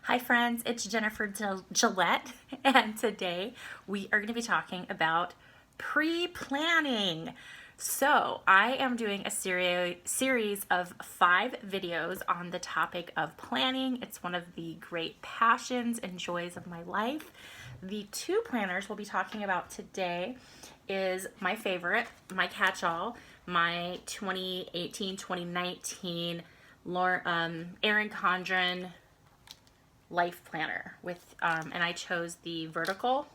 Hi friends, it's Jennifer Gillette, and today we are going to be talking about pre-planning. So I am doing a series of 5 videos on the topic of planning. It's one of the great passions and joys of my life. The 2 planners we'll be talking about today is my favorite, my catch-all, my 2018-2019 Erin Condren life planner with and I chose the vertical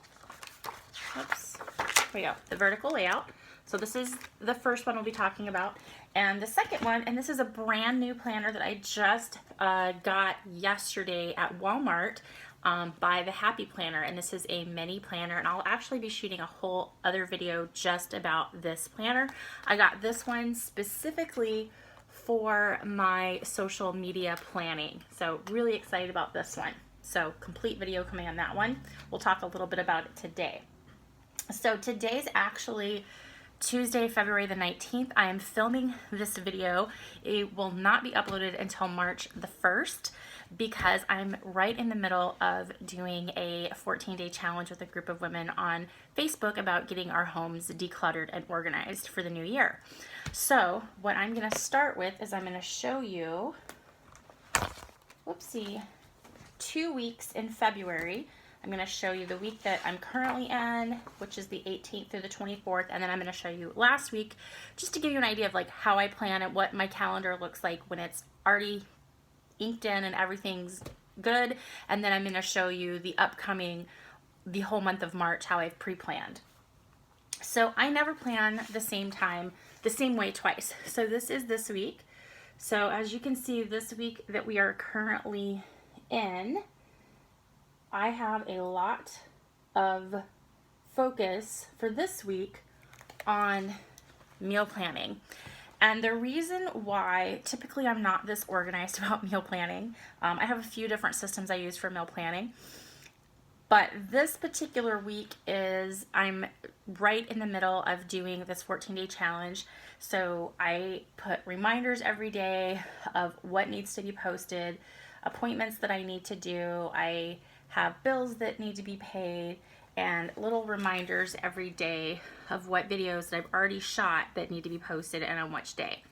the vertical layout. So this is the first one we'll be talking about, and the second one, and this is a brand new planner that I just got yesterday at Walmart by the Happy Planner, and this is a mini planner, and I'll actually be shooting a whole other video just about this planner. I got this one specifically for my social media planning. So really excited about this one. So complete video coming on that one. We'll talk a little bit about it today. So today's actually Tuesday, February the 19th. I am filming this video. It will not be uploaded until March the 1st because I'm right in the middle of doing a 14-day challenge with a group of women on Facebook about getting our homes decluttered and organized for the new year. So what I'm going to start with is I'm going to show you, 2 weeks in February. I'm going to show you the week that I'm currently in, which is the 18th through the 24th, and then I'm going to show you last week, just to give you an idea of like how I plan it, what my calendar looks like when it's already inked in and everything's good, and then I'm going to show you the whole month of March, how I've pre-planned. So I never plan the same way twice. So this is this week. So as you can see, this week that we are currently in, I have a lot of focus for this week on meal planning. And the reason why typically I'm not this organized about meal planning, I have a few different systems I use for meal planning, but this particular week I'm right in the middle of doing this 14-day challenge. So I put reminders every day of what needs to be posted, appointments that I need to do. I have bills that need to be paid, and little reminders every day of what videos that I've already shot that need to be posted and on which day.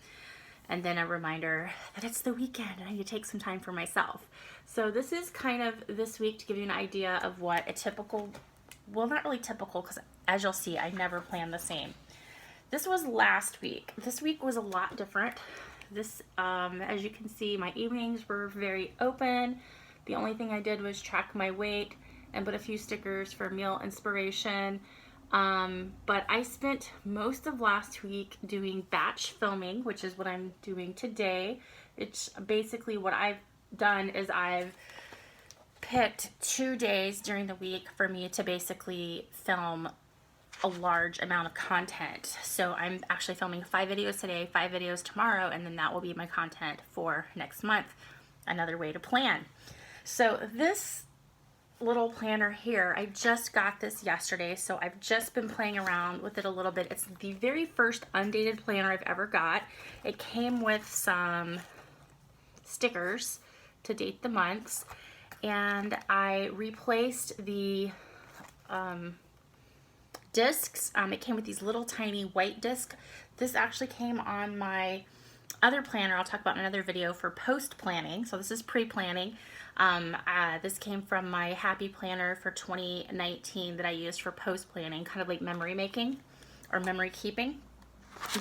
And then a reminder that it's the weekend and I need to take some time for myself. So this is kind of this week to give you an idea of what a typical, well, not really typical, because as you'll see, I never plan the same. This was last week. This week was a lot different. This, as you can see, my evenings were very open. The only thing I did was track my weight and put a few stickers for meal inspiration. But I spent most of last week doing batch filming, which is what I'm doing today. It's basically what I've done is I've picked 2 days during the week for me to basically film a large amount of content. So I'm actually filming 5 videos today, 5 videos tomorrow, and then that will be my content for next month. Another way to plan. So this little planner here, I just got this yesterday, so I've just been playing around with it a little bit. It's the very first undated planner I've ever got. It came with some stickers to date the months, and I replaced the discs. It came with these little tiny white discs. This actually came on my other planner I'll talk about in another video for post planning. So this is pre-planning. This came from my Happy Planner for 2019 that I used for post planning, kind of like memory making or memory keeping.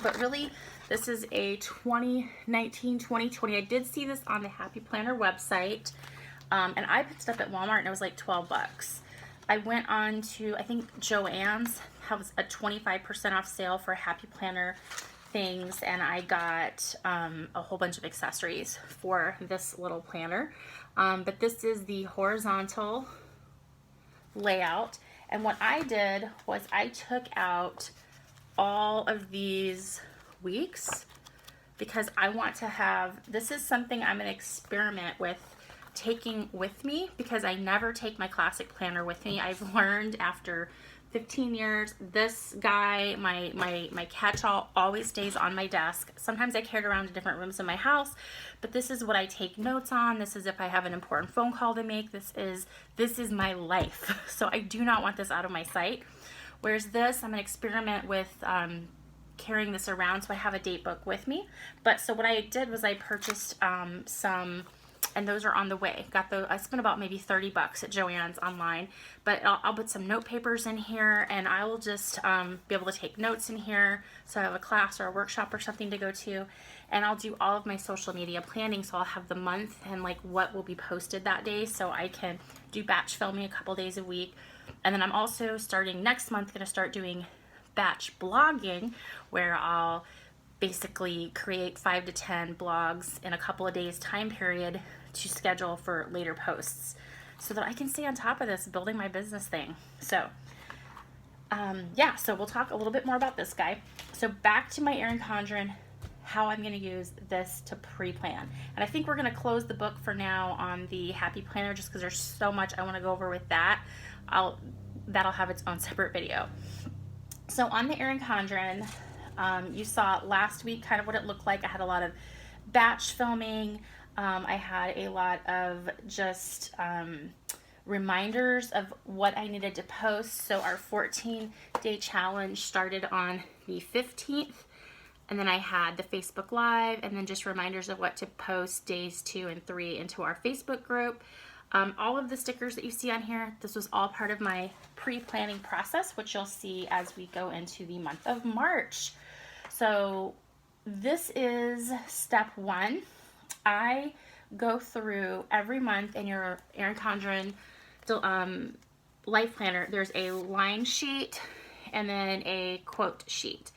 But really, this is a 2019-2020. I did see this on the Happy Planner website, and I picked it up at Walmart, and it was like 12 bucks. I went on to, I think Joann's has a 25% off sale for Happy Planner things, and I got a whole bunch of accessories for this little planner. But this is the horizontal layout, and what I did was I took out all of these weeks because I want to have, this is something I'm going to experiment with taking with me because I never take my classic planner with me. I've learned after 15 years. This guy, my catch-all, always stays on my desk. Sometimes I carry it around to different rooms in my house, but this is what I take notes on. This is if I have an important phone call to make. This is my life. So I do not want this out of my sight. Whereas this, I'm gonna experiment with carrying this around, so I have a date book with me. But so what I did was I purchased some, and those are on the way. I spent about maybe 30 bucks at Joann's online, but I'll put some note papers in here, and I will just be able to take notes in here. So I have a class or a workshop or something to go to, and I'll do all of my social media planning. So I'll have the month and like what will be posted that day, so I can do batch filming a couple days a week. And then I'm also starting next month, gonna start doing batch blogging, where I'll basically create 5 to 10 blogs in a couple of days time period to schedule for later posts, so that I can stay on top of this building my business thing. So yeah, so we'll talk a little bit more about this guy. So back to my Erin Condren, how I'm going to use this to pre-plan. And I think we're going to close the book for now on the Happy Planner, just because there's so much I want to go over with that. That'll have its own separate video. So on the Erin Condren, you saw last week kind of what it looked like. I had a lot of batch filming. I had a lot of just reminders of what I needed to post. So our 14-day challenge started on the 15th. And then I had the Facebook Live, and then just reminders of what to post days 2 and 3 into our Facebook group. All of the stickers that you see on here, this was all part of my pre-planning process, which you'll see as we go into the month of March. So this is step 1. I go through every month in your Erin Condren life planner. There's a line sheet and then a quote sheet.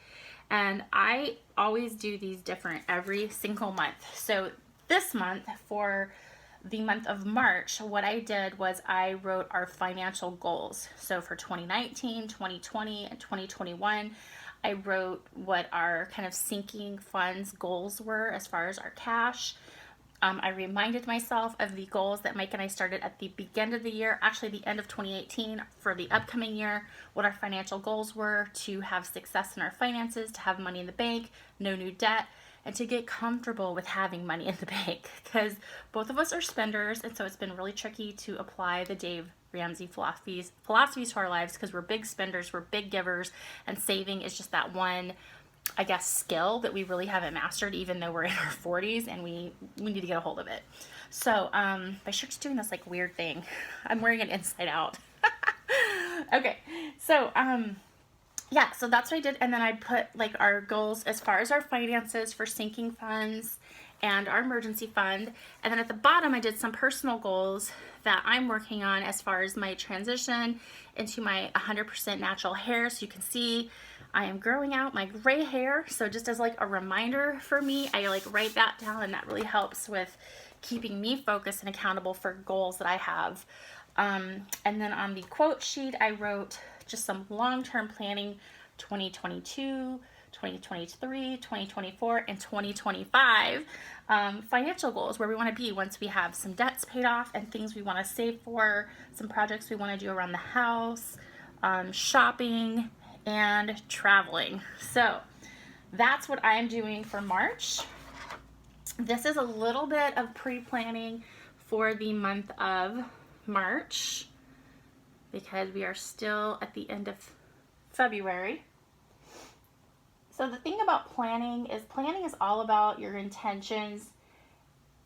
And I always do these different every single month. So this month, for the month of March, what I did was I wrote our financial goals. So for 2019, 2020, and 2021, I wrote what our kind of sinking funds goals were as far as our cash. I reminded myself of the goals that Mike and I started at the beginning of the year, actually the end of 2018, for the upcoming year, what our financial goals were: to have success in our finances, to have money in the bank, no new debt, and to get comfortable with having money in the bank, because both of us are spenders, and so it's been really tricky to apply the Dave Ramsey philosophies to our lives, because we're big spenders, we're big givers, and saving is just that one, I guess, skill that we really haven't mastered, even though we're in our 40s, and we need to get a hold of it. So my shirt's doing this like weird thing. I'm wearing it inside out. Okay, so yeah, so that's what I did. And then I put like our goals as far as our finances for sinking funds and our emergency fund. And then at the bottom, I did some personal goals that I'm working on as far as my transition into my 100% natural hair. So you can see I am growing out my gray hair. So just as like a reminder for me, I like write that down, and that really helps with keeping me focused and accountable for goals that I have. And then on the quote sheet, I wrote just some long-term planning: 2022, 2023, 2024, and 2025 financial goals, where we want to be once we have some debts paid off and things we want to save for, some projects we want to do around the house, shopping, and traveling. So that's what I'm doing for March. This is a little bit of pre-planning for the month of March, because we are still at the end of February. So the thing about planning is all about your intentions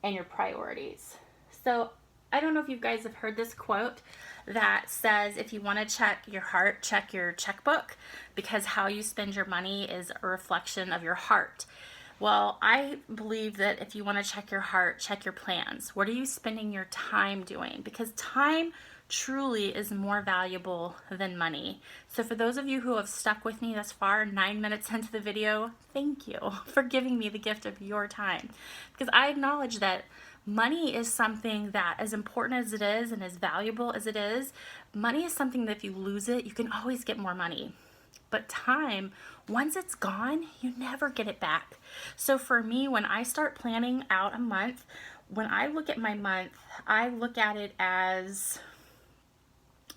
and your priorities. So I don't know if you guys have heard this quote that says, if you want to check your heart, check your checkbook, because how you spend your money is a reflection of your heart. Well, I believe that if you want to check your heart, check your plans. What are you spending your time doing? Because time truly is more valuable than money. So for those of you who have stuck with me thus far, 9 minutes into the video, thank you for giving me the gift of your time. Because I acknowledge that money is something that, as important as it is and as valuable as it is, money is something that if you lose it, you can always get more money. But time, once it's gone, you never get it back. So for me, when I start planning out a month, when I look at my month, I look at it as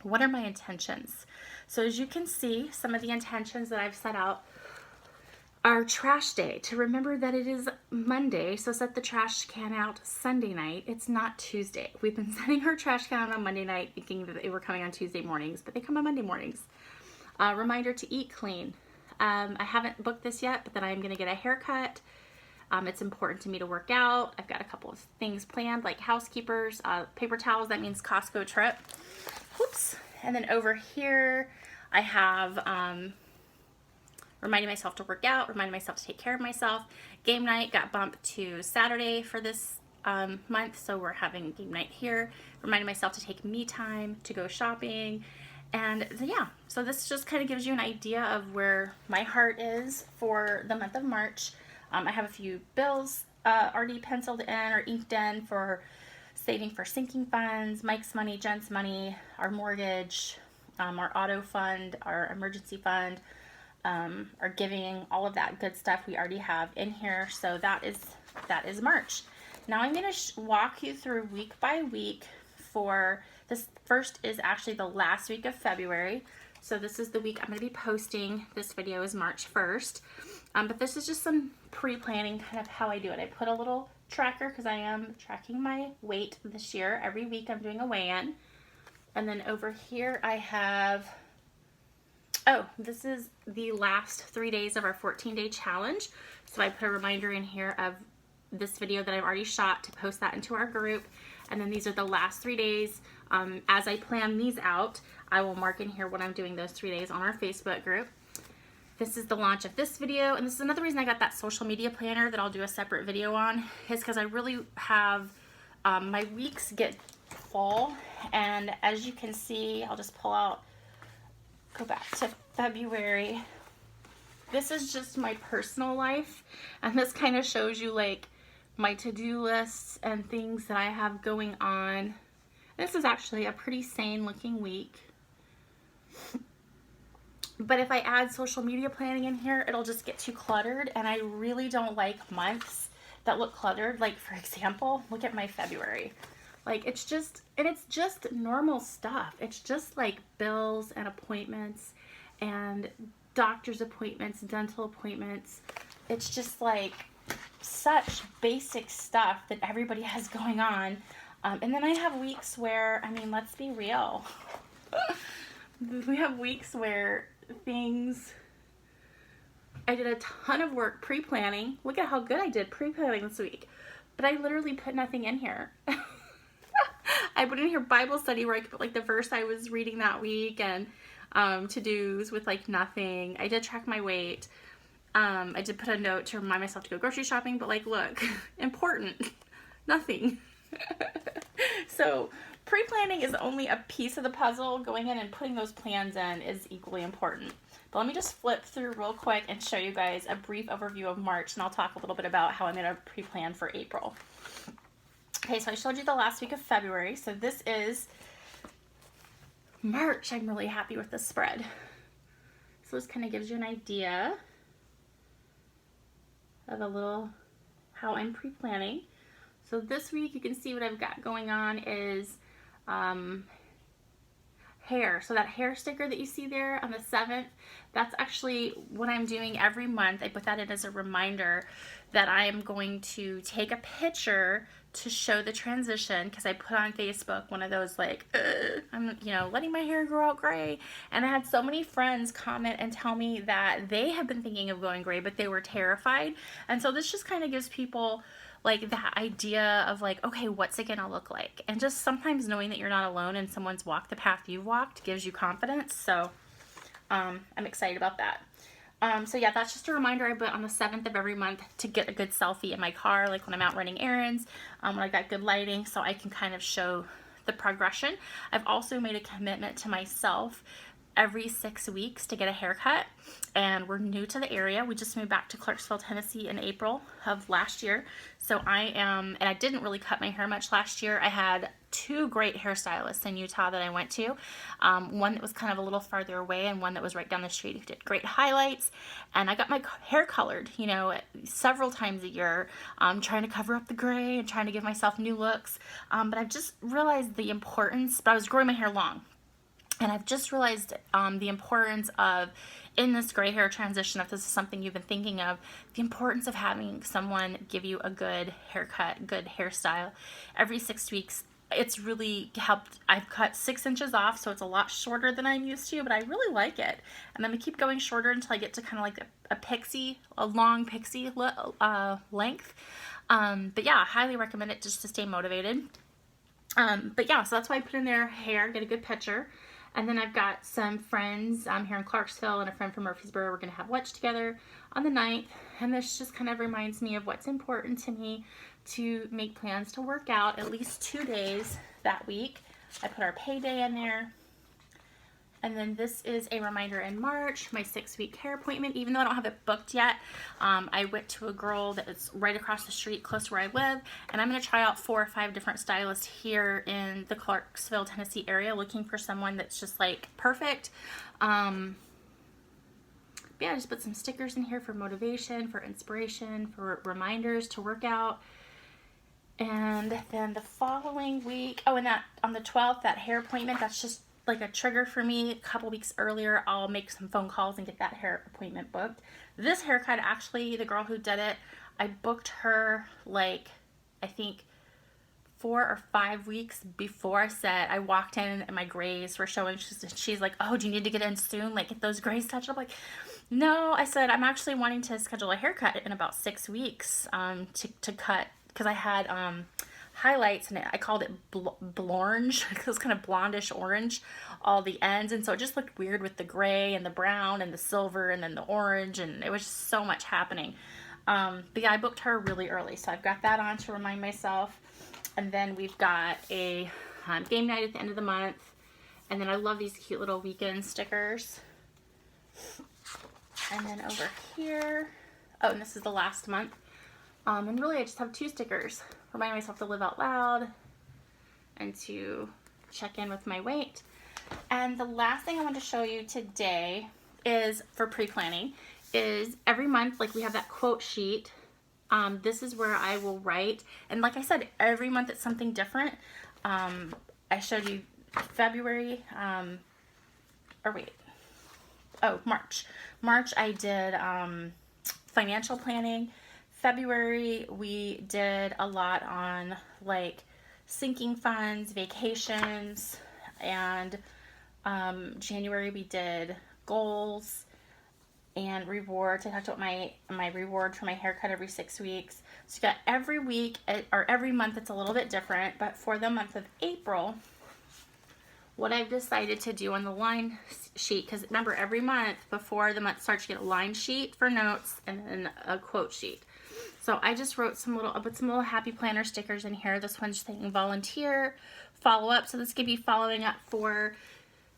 what are my intentions? So as you can see, some of the intentions that I've set out are trash day, to remember that it is Monday, so set the trash can out Sunday night. It's not Tuesday. We've been setting our trash can out on Monday night thinking that they were coming on Tuesday mornings, but they come on Monday mornings. Reminder to eat clean. I haven't booked this yet, but then I'm going to get a haircut. It's important to me to work out. I've got a couple of things planned, like housekeepers, paper towels. That means Costco trip. Whoops. And then over here, I have reminding myself to work out, reminding myself to take care of myself. Game night got bumped to Saturday for this month, so we're having game night here. Reminding myself to take me time, to go shopping. And yeah, so this just kind of gives you an idea of where my heart is for the month of March. I have a few bills already penciled in or inked in for saving for sinking funds, Mike's money, Jen's money, our mortgage, our auto fund, our emergency fund, our giving, all of that good stuff we already have in here. So that is March. Now I'm going to walk you through week by week for this. First is actually the last week of February. So this is the week I'm going to be posting. This video is March 1st. But this is just some pre-planning, kind of how I do it. I put a little tracker because I am tracking my weight this year. Every week I'm doing a weigh-in. And then over here I have, this is the last 3 days of our 14-day challenge. So I put a reminder in here of this video that I've already shot to post that into our group. And then these are the last 3 days. As I plan these out, I will mark in here what I'm doing those 3 days on our Facebook group. This is the launch of this video, and this is another reason I got that social media planner that I'll do a separate video on, is because I really have, my weeks get full, and as you can see, I'll just pull out, go back to February. This is just my personal life, and this kind of shows you like my to-do lists and things that I have going on. This is actually a pretty sane looking week. But if I add social media planning in here, it'll just get too cluttered, and I really don't like months that look cluttered. Like, for example, look at my February. Like, it's just normal stuff. It's just like bills and appointments and doctor's appointments, dental appointments. It's just like such basic stuff that everybody has going on. And then I have weeks where, I mean, let's be real. We have weeks where I did a ton of work pre-planning. Look at how good I did pre-planning this week. But I literally put nothing in here. I put in here Bible study where I could put like the verse I was reading that week, and to-dos with like nothing. I did track my weight. I did put a note to remind myself to go grocery shopping, but like, look, important, nothing. So pre-planning is only a piece of the puzzle. Going in and putting those plans in is equally important. But let me just flip through real quick and show you guys a brief overview of March, and I'll talk a little bit about how I'm going to pre-plan for April. Okay, so I showed you the last week of February. So this is March. I'm really happy with this spread. So this kind of gives you an idea of a little how I'm pre-planning. So this week you can see what I've got going on is hair. So that hair sticker that you see there on the 7th, that's actually what I'm doing every month. I put that in as a reminder that I am going to take a picture to show the transition, because I put on Facebook one of those like, I'm, letting my hair grow out gray. And I had so many friends comment and tell me that they have been thinking of going gray, but they were terrified. And so this just kind of gives people like that idea of like, okay, what's it gonna look like? And just sometimes knowing that you're not alone and someone's walked the path you've walked gives you confidence. So I'm excited about that. So yeah, that's just a reminder I put on the 7th of every month to get a good selfie in my car, like when I'm out running errands, when I got good lighting, so I can kind of show the progression. I've also made a commitment to myself every 6 weeks to get a haircut, and we're new to the area. We just moved back to Clarksville, Tennessee in April of last year. So and I didn't really cut my hair much last year. I had 2 great hairstylists in Utah that I went to. One that was kind of a little farther away and one that was right down the street who did great highlights. And I got my hair colored, several times a year, trying to cover up the gray and trying to give myself new looks. But I've just realized the importance, but I was growing my hair long. And I've just realized the importance of, in this gray hair transition, if this is something you've been thinking of, the importance of having someone give you a good haircut, good hairstyle every 6 weeks. It's really helped. I've cut 6 inches off, so it's a lot shorter than I'm used to, but I really like it. And I'm gonna keep going shorter until I get to kind of like a long pixie length. But yeah, I highly recommend it just to stay motivated. But yeah, so that's why I put in their hair, get a good picture. And then I've got some friends here in Clarksville and a friend from Murfreesboro. We're going to have lunch together on the 9th. And this just kind of reminds me of what's important to me to make plans to work out at least 2 days that week. I put our payday in there. And then this is a reminder in March, my 6-week hair appointment. Even though I don't have it booked yet, I went to a girl that's right across the street, close to where I live, and I'm going to try out 4 or 5 different stylists here in the Clarksville, Tennessee area, looking for someone that's just like perfect. Yeah, I just put some stickers in here for motivation, for inspiration, for reminders to work out. And then the following week, oh, and that on the 12th, that hair appointment, that's just like a trigger for me. A couple weeks earlier, I'll make some phone calls and get that hair appointment booked. This haircut, actually, the girl who did it, I booked her like, I think 4 or 5 weeks before I said. I walked in and my grays were showing. She's like, oh, do you need to get in soon? Like, get those grays touched up? Like, no. I said, I'm actually wanting to schedule a haircut in about 6 weeks to cut, because I had highlights, and I called it blonge. It was kind of blondish orange, all the ends, and so it just looked weird with the gray and the brown and the silver and then the orange, and it was just so much happening. But yeah, I booked her really early, so I've got that on to remind myself. And then we've got a game night at the end of the month, and then I love these cute little weekend stickers. And then over here, oh, and this is the last month. And really I just have 2 stickers. Remind myself to live out loud and to check in with my weight. And the last thing I want to show you today is for pre-planning, is every month, like we have that quote sheet. This is where I will write, and like I said, every month it's something different. I showed you February, March. March I did financial planning. February we did a lot on like sinking funds, vacations, and January we did goals and rewards. I talked about my reward for my haircut every 6 weeks. So you got every week or every month it's a little bit different, but for the month of April, what I've decided to do on the line sheet, because remember every month before the month starts you get a line sheet for notes and then a quote sheet. So I just wrote I put some little happy planner stickers in here. This one's saying volunteer, follow up. So this could be following up for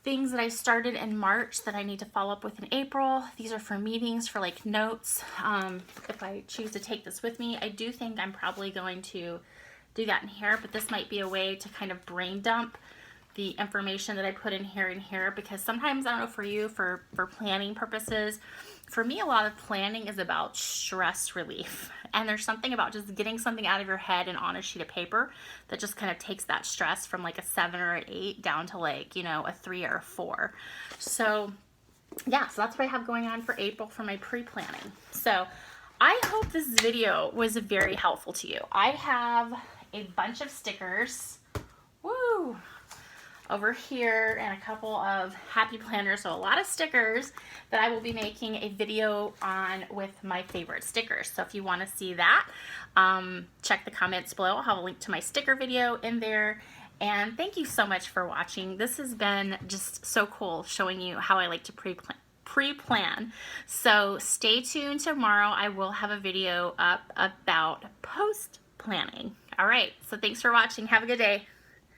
things that I started in March that I need to follow up with in April. These are for meetings, for like notes. If I choose to take this with me, I do think I'm probably going to do that in here, but this might be a way to kind of brain dump the information that I put in here, because sometimes, I don't know for you, for planning purposes, for me a lot of planning is about stress relief, and there's something about just getting something out of your head and on a sheet of paper that just kind of takes that stress from like a 7 or an 8 down to like, you know, a 3 or a 4. So yeah, so that's what I have going on for April for my pre-planning. So I hope this video was very helpful to you. I have a bunch of stickers, woo, over here, and a couple of happy planners, so a lot of stickers that I will be making a video on with my favorite stickers. So if you want to see that, check the comments below. I'll have a link to my sticker video in there. And thank you so much for watching. This has been just so cool, showing you how I like to pre-plan. So stay tuned. Tomorrow I will have a video up about post-planning. All right, so thanks for watching. Have a good day.